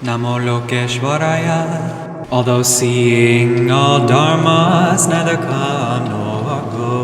Namo Lokeshvaraya. Although seeing all dharmas neither come nor go,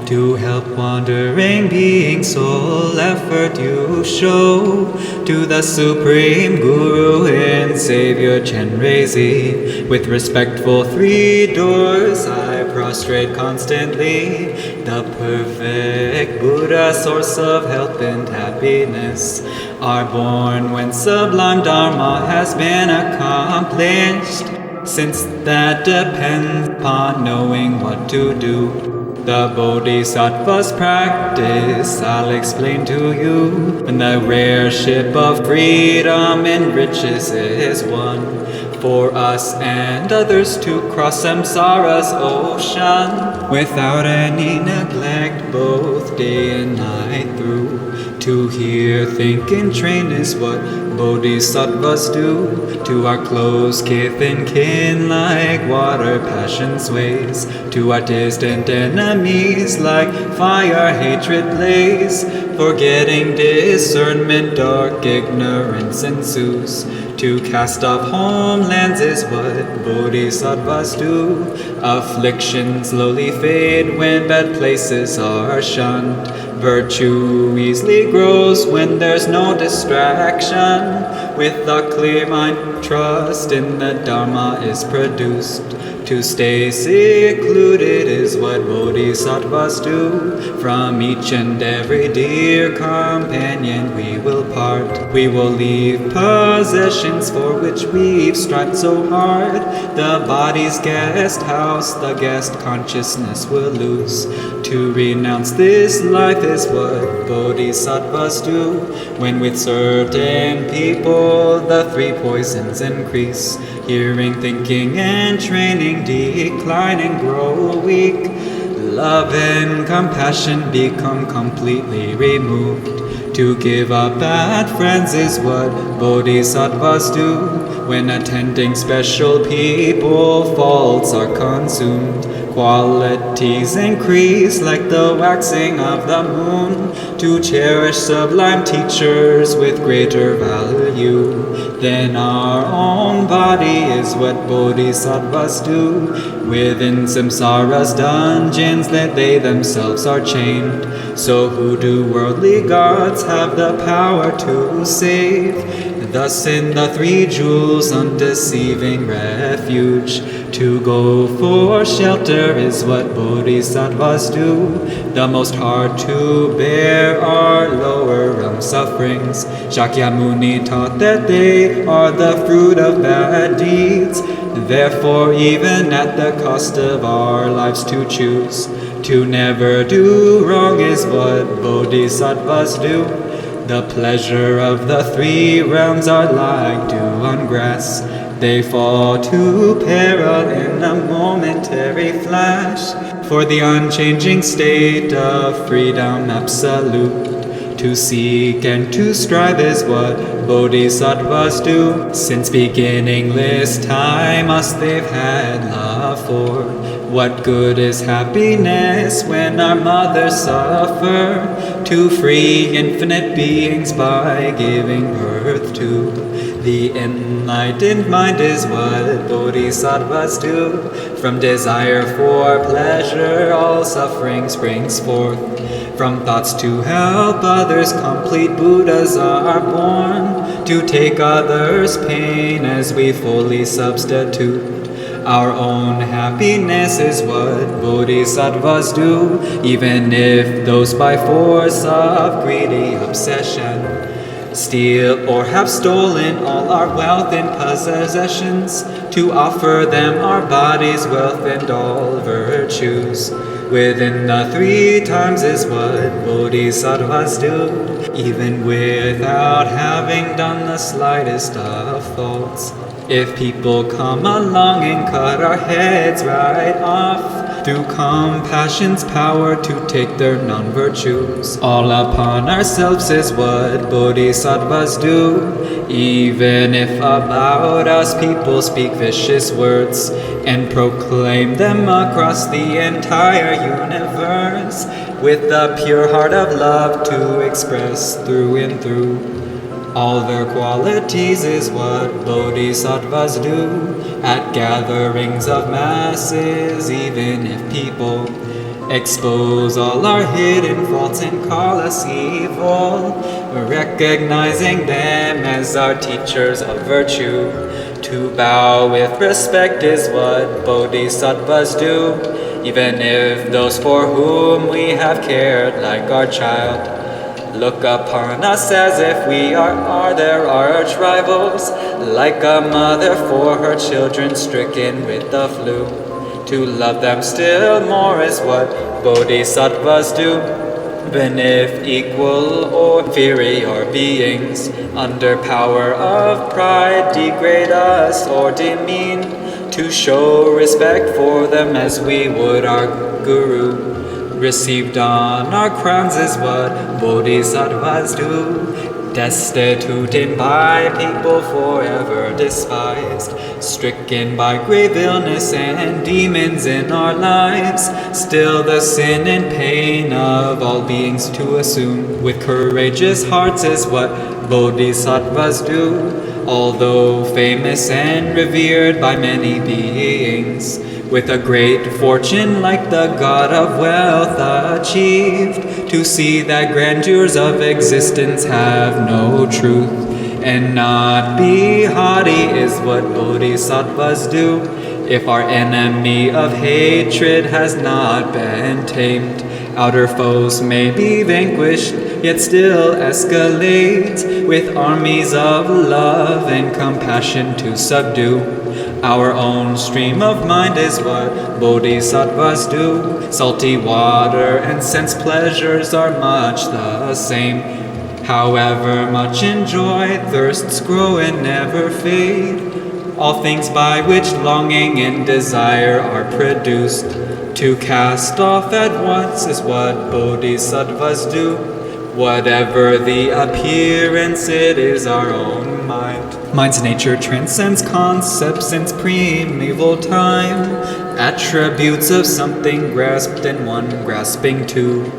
to help wandering beings sole effort you show. To the Supreme Guru and Savior Chenrezi, with respectful 3 doors I prostrate constantly. The perfect Buddha, source of health and happiness, are born when sublime Dharma has been accomplished. Since that depends upon knowing what to do, the Bodhisattvas practice I'll explain to you. When the rare ship of freedom in riches is won, for us and others to cross samsara's ocean, without any neglect, both day and night through. To hear, think, and train is what Bodhisattvas do. To our close kith and kin, like water passion sways. To our distant enemies, like fire hatred blaze. Forgetting discernment, dark ignorance ensues. To cast off homelands is what Bodhisattvas do. Afflictions slowly fade when bad places are shunned. Virtue easily grows when there's no distraction. With a clear mind, trust in the Dharma is produced. To stay secluded is what Bodhisattvas do. From each and every dear companion we will part. We will leave possessions for which we've strived so hard. The body's guest house, the guest consciousness will lose. To renounce this life is what Bodhisattvas do. When with certain people the 3 poisons increase, hearing, thinking, and training decline and grow weak, love and compassion become completely removed. To give up bad friends is what Bodhisattvas do. When attending special people, faults are consumed. Qualities increase like the waxing of the moon. To cherish sublime teachers with greater value than our own body is what Bodhisattvas do. Within samsara's dungeons that they themselves are chained. So who do worldly gods have the power to save? Thus in the 3 jewels undeceiving refuge, to go for shelter is what Bodhisattvas do. The most hard to bear are lower realm sufferings. Shakyamuni taught that they are the fruit of bad deeds. Therefore even at the cost of our lives to choose to never do wrong is what Bodhisattvas do. The pleasure of the 3 realms are like dew on grass. They fall to peril in a momentary flash. For the unchanging state of freedom absolute, to seek and to strive is what Bodhisattvas do. Since beginningless time us they've had love for. What good is happiness when our mothers suffer? To free infinite beings by giving birth to. The enlightened mind is what Bodhisattvas do. From desire for pleasure all suffering springs forth. From thoughts to help others complete Buddhas are born. To take others' pain as we fully substitute our own happiness is what Bodhisattvas do. Even if those by force of greedy obsession steal or have stolen all our wealth and possessions, to offer them our bodies, wealth, and all virtues. Within the 3 times is what Bodhisattvas do, even without having done the slightest of faults. If people come along and cut our heads right off, through compassion's power to take their non-virtues all upon ourselves is what Bodhisattvas do. Even if about us people speak vicious words and proclaim them across the entire universe, with the pure heart of love to express through and through. All their qualities is what bodhisattvas do at gatherings of masses, even if people expose all our hidden faults and call us evil, recognizing them as our teachers of virtue. To bow with respect is what bodhisattvas do, even if those for whom we have cared like our child look upon us as if we are their arch rivals, like a mother for her children stricken with the flu. To love them still more is what bodhisattvas do, even if equal or inferior beings under power of pride degrade us or demean. To show respect for them as we would our guru received on our crowns is what bodhisattvas do, destitute and by people forever despised, stricken by grave illness and demons in our lives, still the sin and pain of all beings to assume with courageous hearts is what bodhisattvas do, although famous and revered by many beings, with a great fortune like the god of wealth achieved, to see that grandeurs of existence have no truth, and not be haughty is what bodhisattvas do, if our enemy of hatred has not been tamed. Outer foes may be vanquished, yet still escalate, with armies of love and compassion to subdue. Our own stream of mind is what bodhisattvas do. Salty water and sense pleasures are much the same. However much enjoyed, thirsts grow and never fade. All things by which longing and desire are produced, to cast off at once is what bodhisattvas do. Whatever the appearance, it is our own mind. Mind's nature transcends concepts since primeval time, attributes of something grasped and one grasping to.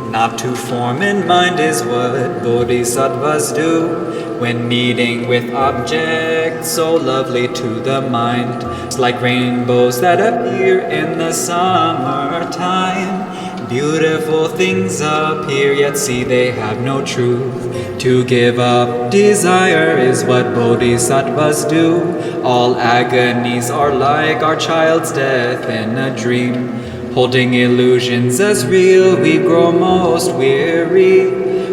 Not to form in mind is what bodhisattvas do, when meeting with objects so lovely to the mind. It's like rainbows that appear in the summertime. Beautiful things appear, yet see they have no truth. To give up desire is what bodhisattvas do. All agonies are like our child's death in a dream. Holding illusions as real, we grow most weary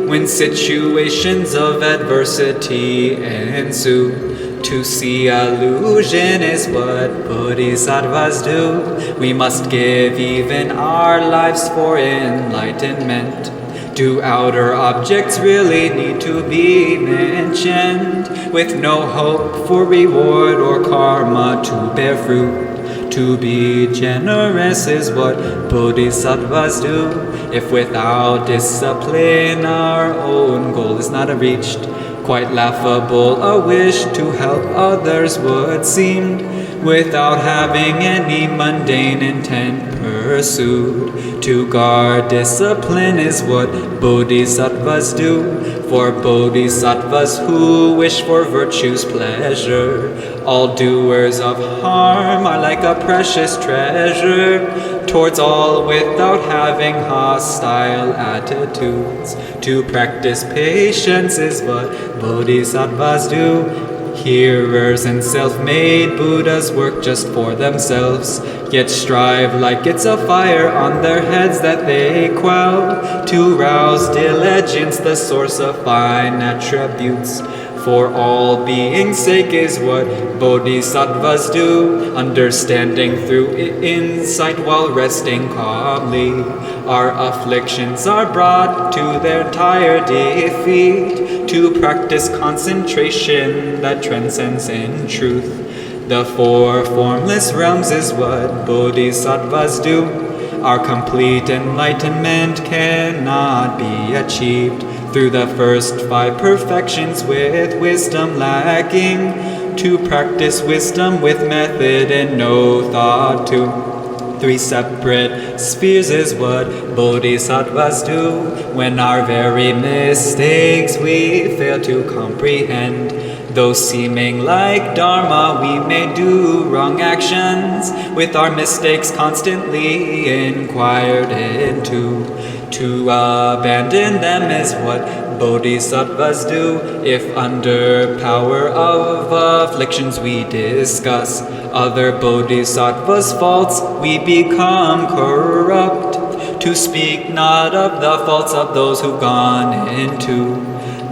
when situations of adversity ensue. To see illusion is what bodhisattvas do. We must give even our lives for enlightenment. Do outer objects really need to be mentioned, with no hope for reward or karma to bear fruit? To be generous is what bodhisattvas do, if without discipline our own goal is not reached. Quite laughable a wish to help others would seem, without having any mundane intent pursued. To guard discipline is what bodhisattvas do, for bodhisattvas who wish for virtue's pleasure. All doers of harm are like a precious treasure, towards all without having hostile attitudes. To practice patience is what bodhisattvas do. Hearers and self-made Buddhas work just for themselves, yet strive like it's a fire on their heads that they quell, to rouse diligence, the source of fine attributes. For all beings' sake is what bodhisattvas do, understanding through insight while resting calmly. Our afflictions are brought to their entire defeat, to practice concentration that transcends in truth. The four formless realms is what bodhisattvas do. Our complete enlightenment cannot be achieved through the first five perfections with wisdom lacking. To practice wisdom with method and no thought to 3 separate spheres is what bodhisattvas do. When our very mistakes we fail to comprehend, though seeming like Dharma, we may do wrong actions with our mistakes constantly inquired into. To abandon them is what bodhisattvas do. If under power of afflictions we discuss other bodhisattvas' faults, we become corrupt. To speak not of the faults of those who've gone into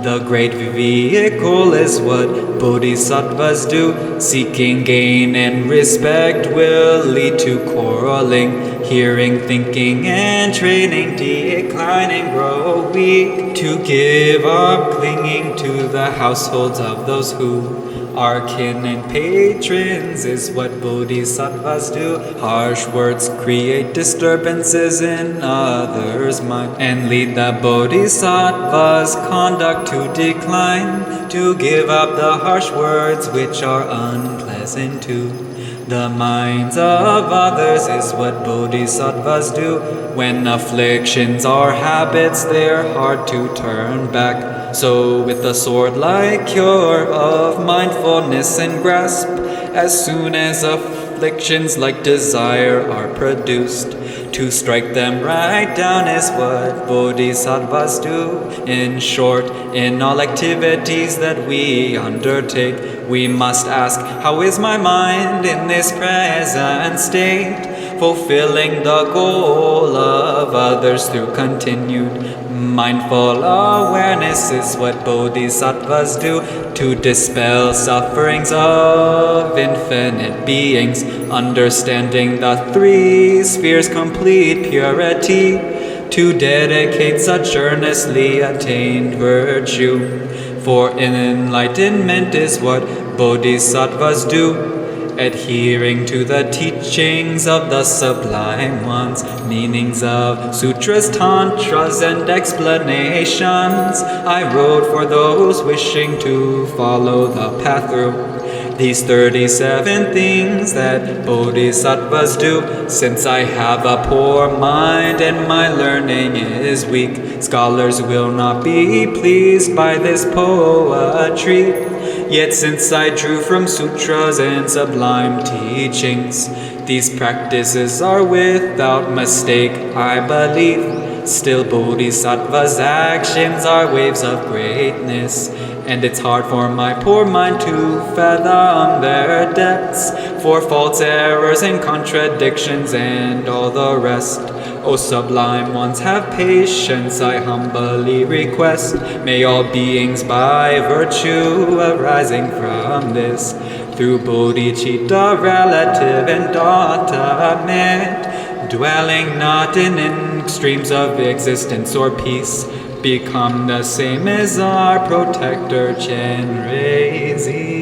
the great vehicle is what bodhisattvas do. Seeking gain and respect will lead to quarreling. Hearing, thinking, and training, declining, grow weak. To give up clinging to the households of those who are kin and patrons is what bodhisattvas do. Harsh words create disturbances in others' mind and lead the bodhisattva's conduct to decline. To give up the harsh words which are unpleasant to the minds of others is what bodhisattvas do. When afflictions are habits, they're hard to turn back. So with the sword-like cure of mindfulness and grasp, as soon as afflictions like desire are produced, to strike them right down is what bodhisattvas do. In short, in all activities that we undertake, we must ask, how is my mind in this present state? Fulfilling the goal of others through continued mindful awareness is what bodhisattvas do. To dispel sufferings of infinite beings, understanding the 3 spheres complete purity, to dedicate such earnestly attained virtue. For enlightenment is what bodhisattvas do. Adhering to the teachings of the sublime ones, meanings of sutras, tantras, and explanations, I wrote for those wishing to follow the path through these 37 things that bodhisattvas do. Since I have a poor mind and my learning is weak, scholars will not be pleased by this poetry. Yet since I drew from sutras and sublime teachings, these practices are without mistake, I believe. Still bodhisattvas' actions are waves of greatness, and it's hard for my poor mind to fathom their depths, for faults, errors, and contradictions, and all the rest. O sublime ones, have patience, I humbly request. May all beings by virtue arising from this, through bodhicitta, relative and tamed, dwelling not in extremes of existence or peace, become the same as our protector Chenrezi.